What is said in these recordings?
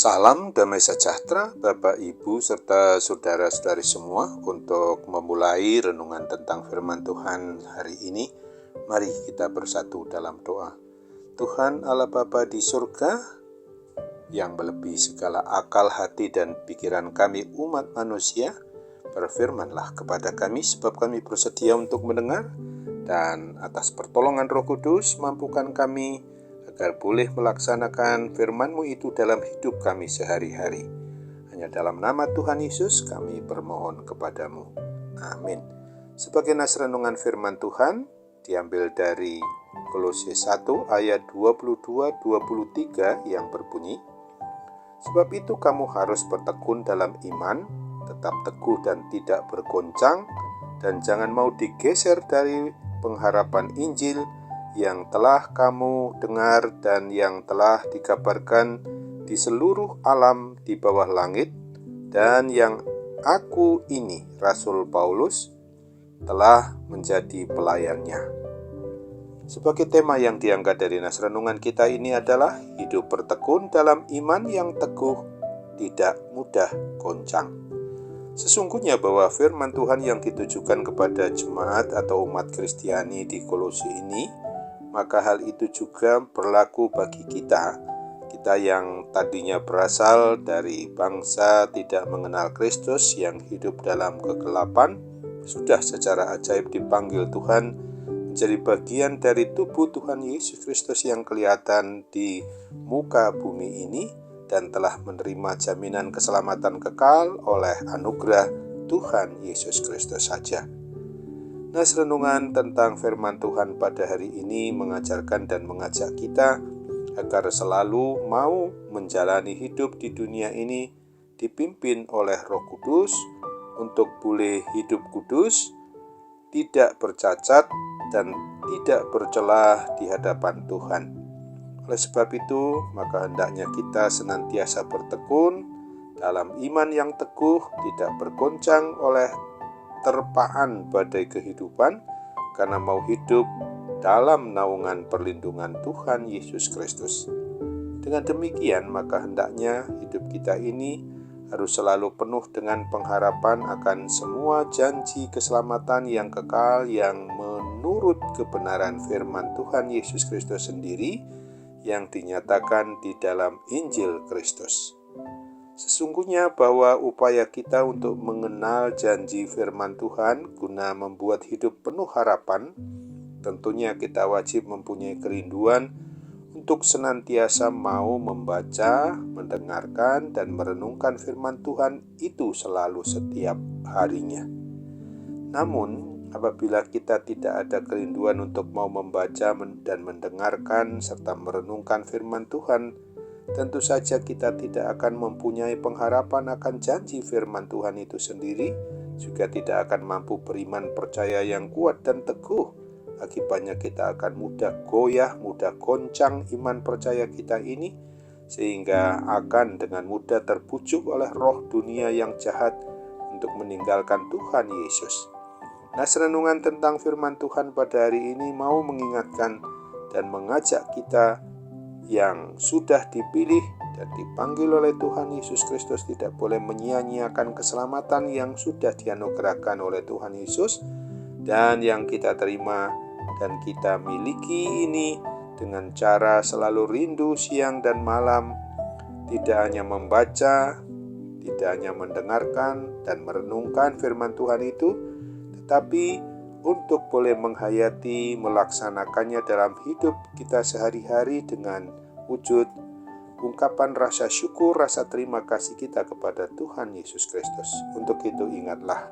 Salam damai sejahtera Bapak Ibu serta saudara-saudari semua. Untuk memulai renungan tentang firman Tuhan hari ini, mari kita bersatu dalam doa. Tuhan Allah Bapa di surga, yang melebihi segala akal, hati, dan pikiran kami umat manusia, berfirmanlah kepada kami sebab kami bersedia untuk mendengar, dan atas pertolongan Roh Kudus mampukan kami agar boleh melaksanakan firman-Mu itu dalam hidup kami sehari-hari. Hanya dalam nama Tuhan Yesus kami bermohon kepadamu. Amin. Sebagai nas renungan firman Tuhan diambil dari Kolose 1 ayat 22-23 yang berbunyi, sebab itu kamu harus bertekun dalam iman, tetap teguh dan tidak bergoncang, dan jangan mau digeser dari pengharapan Injil yang telah kamu dengar dan yang telah dikabarkan di seluruh alam di bawah langit, dan yang aku ini, Rasul Paulus, telah menjadi pelayannya. Sebagai tema yang diangkat dari nas renungan kita ini adalah hidup bertekun dalam iman yang teguh, tidak mudah goncang. Sesungguhnya bahwa firman Tuhan yang ditujukan kepada jemaat atau umat Kristiani di Kolose ini, maka hal itu juga berlaku bagi kita yang tadinya berasal dari bangsa tidak mengenal Kristus, yang hidup dalam kegelapan, sudah secara ajaib dipanggil Tuhan menjadi bagian dari tubuh Tuhan Yesus Kristus yang kelihatan di muka bumi ini, dan telah menerima jaminan keselamatan kekal oleh anugerah Tuhan Yesus Kristus saja. Nas renungan tentang firman Tuhan pada hari ini mengajarkan dan mengajak kita agar selalu mau menjalani hidup di dunia ini dipimpin oleh Roh Kudus untuk boleh hidup kudus, tidak bercacat, dan tidak bercelah di hadapan Tuhan. Oleh sebab itu, maka hendaknya kita senantiasa bertekun dalam iman yang teguh, tidak bergoncang oleh terpaan badai kehidupan, karena mau hidup dalam naungan perlindungan Tuhan Yesus Kristus. Dengan demikian, maka hendaknya hidup kita ini harus selalu penuh dengan pengharapan akan semua janji keselamatan yang kekal yang menurut kebenaran firman Tuhan Yesus Kristus sendiri yang dinyatakan di dalam Injil Kristus. Sesungguhnya bahwa upaya kita untuk mengenal janji firman Tuhan guna membuat hidup penuh harapan, tentunya kita wajib mempunyai kerinduan untuk senantiasa mau membaca, mendengarkan, dan merenungkan firman Tuhan itu selalu setiap harinya. Namun, apabila kita tidak ada kerinduan untuk mau membaca dan mendengarkan serta merenungkan firman Tuhan, tentu saja kita tidak akan mempunyai pengharapan akan janji firman Tuhan itu sendiri, juga tidak akan mampu beriman percaya yang kuat dan teguh. Akibatnya kita akan mudah goyah, mudah goncang iman percaya kita ini, sehingga akan dengan mudah terbujuk oleh roh dunia yang jahat untuk meninggalkan Tuhan Yesus. Nas renungan tentang firman Tuhan pada hari ini mau mengingatkan dan mengajak kita yang sudah dipilih dan dipanggil oleh Tuhan Yesus Kristus tidak boleh menyia-nyiakan keselamatan yang sudah dianugerahkan oleh Tuhan Yesus dan yang kita terima dan kita miliki ini, dengan cara selalu rindu siang dan malam, tidak hanya membaca, tidak hanya mendengarkan dan merenungkan firman Tuhan itu, tetapi untuk boleh menghayati, melaksanakannya dalam hidup kita sehari-hari dengan wujud ungkapan rasa syukur, rasa terima kasih kita kepada Tuhan Yesus Kristus. Untuk itu ingatlah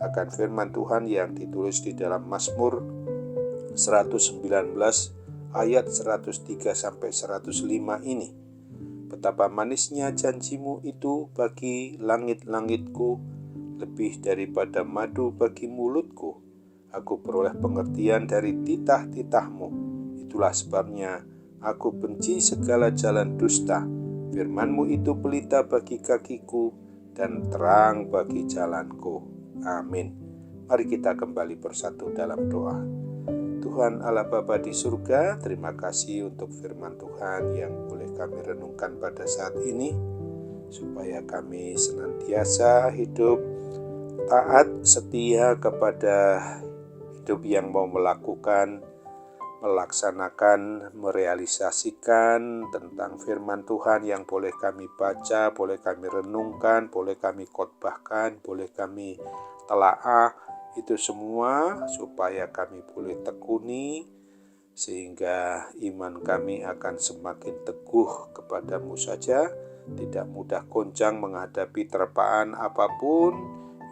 akan firman Tuhan yang ditulis di dalam Mazmur 119 ayat 103-105 ini. Betapa manisnya janjimu itu bagi langit-langitku, lebih daripada madu bagi mulutku. Aku beroleh pengertian dari titah-titahmu. Itulah sebabnya aku benci segala jalan dusta. Firman-Mu itu pelita bagi kakiku dan terang bagi jalanku. Amin. Mari kita kembali bersatu dalam doa. Tuhan Allah Bapa di surga, terima kasih untuk firman Tuhan yang boleh kami renungkan pada saat ini, supaya kami senantiasa hidup taat, setia kepada hidup yang mau melaksanakan, merealisasikan tentang firman Tuhan yang boleh kami baca, boleh kami renungkan, boleh kami khotbahkan, boleh kami telaah. Itu semua supaya kami boleh tekuni, sehingga iman kami akan semakin teguh kepadamu saja, tidak mudah goncang menghadapi terpaan apapun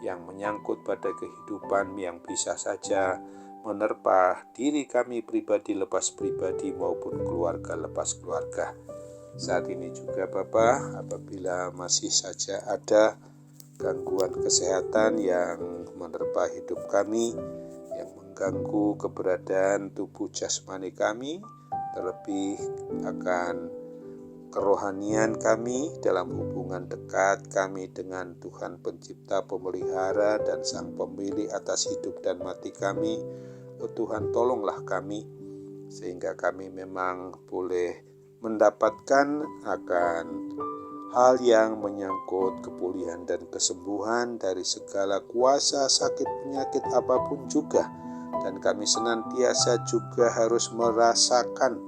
yang menyangkut pada kehidupan yang bisa saja menerpa diri kami pribadi lepas pribadi maupun keluarga lepas keluarga. Saat ini juga Bapa, apabila masih saja ada gangguan kesehatan yang menerpa hidup kami, yang mengganggu keberadaan tubuh jasmani kami, terlebih akan kerohanian kami dalam hubungan dekat kami dengan Tuhan Pencipta, Pemelihara, dan Sang Pemilik atas hidup dan mati kami. Oh Tuhan, tolonglah kami, sehingga kami memang boleh mendapatkan akan hal yang menyangkut kepulihan dan kesembuhan dari segala kuasa sakit penyakit apapun juga. Dan kami senantiasa juga harus merasakan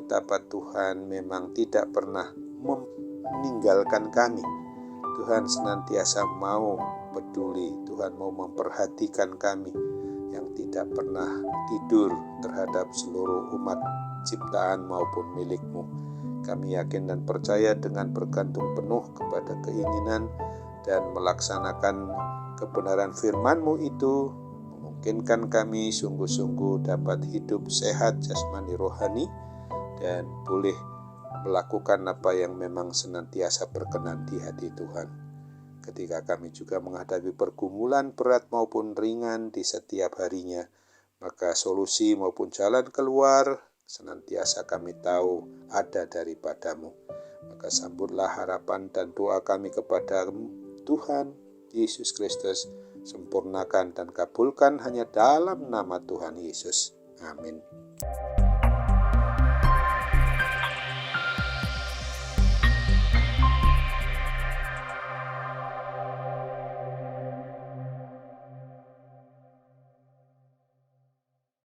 betapa Tuhan memang tidak pernah meninggalkan kami. Tuhan senantiasa mau peduli, Tuhan mau memperhatikan kami yang tidak pernah tidur terhadap seluruh umat ciptaan maupun milik-Mu. Kami yakin dan percaya dengan bergantung penuh kepada keinginan dan melaksanakan kebenaran firman-Mu itu, memungkinkan kami sungguh-sungguh dapat hidup sehat jasmani rohani dan boleh melakukan apa yang memang senantiasa berkenan di hati Tuhan. Ketika kami juga menghadapi pergumulan berat maupun ringan di setiap harinya, maka solusi maupun jalan keluar senantiasa kami tahu ada daripada-Mu. Maka sambutlah harapan dan doa kami kepada Tuhan Yesus Kristus, sempurnakan dan kabulkan hanya dalam nama Tuhan Yesus. Amin.